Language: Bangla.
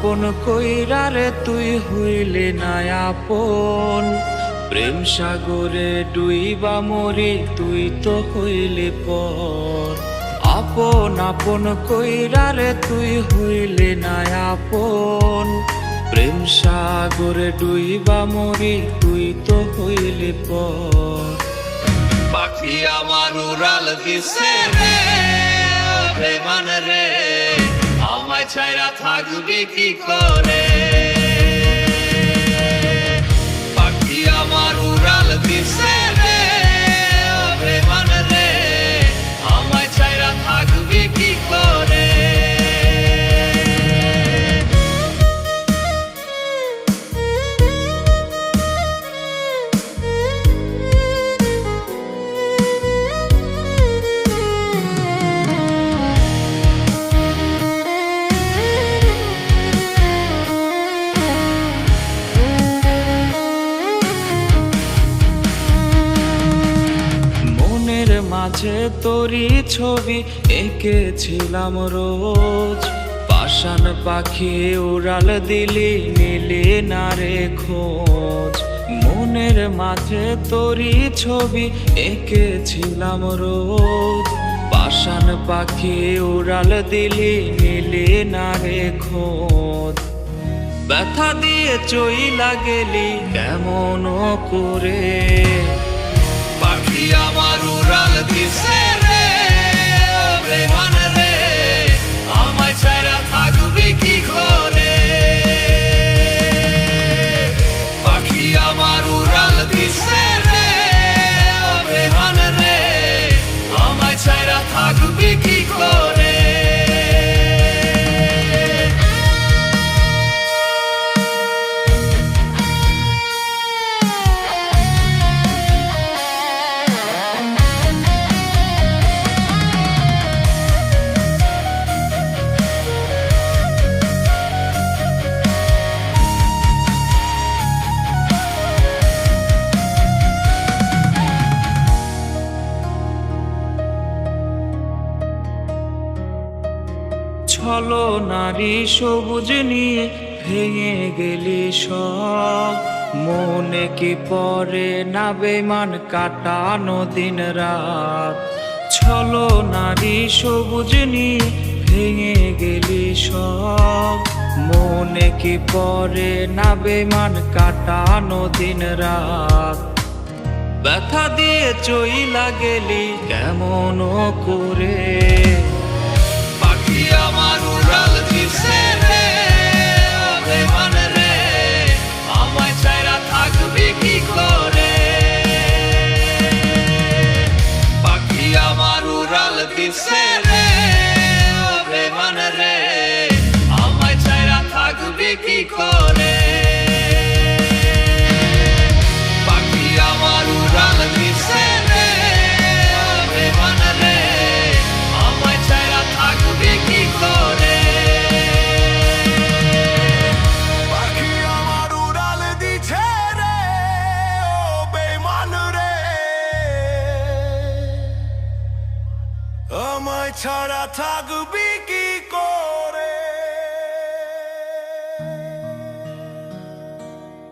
আপন কইরা রে তুই হইলে না আপন। প্রেম সাগরে ডুইবা মরি তুই তো হইলে পর। আপন আপন কইরা রে তুই হইলে না আপন। প্রেম সাগরে ডুইবা মরি তুই তো হইলে পর। পাখি আমার উড়াল দিছে রে বেমান রে, আমায় ছাইরা থাকবি কি করে। পাখি আমার উড়াল দিছে রে বেমান রে, আমায় ছাইরা থাকবি কি করে। মাঝে তোরি ছবি এঁকেছিলাম রোজ। পাষাণ পাখি উড়াল দিলি নিলি না রে খোঁজ। মনের মাঝে তোরি ছবি এঁকেছিলাম রোজ। পাষাণ পাখি উড়াল দিলি নিলি না রে খোঁজ। ব্যথা দিয়ে চইলা গেলি কেমন করে। পাখি আমার উড়াল দিছে রে বেমান রে, আমায় ছাইরা থাকবি কি করে। পাখি আমার উড়াল দিছে রে বেমান রে, আমায় ছাইরা থাকবি কি করে। ছলো নারী সবুজ নিয়ে ভেঙে গেলি সব। মনে কি পরে না বেমান কাটানো দিন রাত। ছলো নারী সবুজ নিয়ে ভেঙে গেলি সব। মনে কি পরে না বেমান কাটানো দিন রাত। ব্যথা দিয়ে চইলা গেলি কেমন করে। পাখি আমার উড়াল দিছে রে বেমান রে, আমায় ছাইরা থাকবি কি করে। পাখি আমার উড়াল দিছে রে বেমান রে, আমায় ছাইরা থাকবি কি করে। পাখি আমার উড়াল দিছে রে বেমান রে, আমায় ছাইরা থাকবি কি করে। পাখি আমার উড়াল দিছে রে বেমান রে, আমায় ছাড়া থাকবি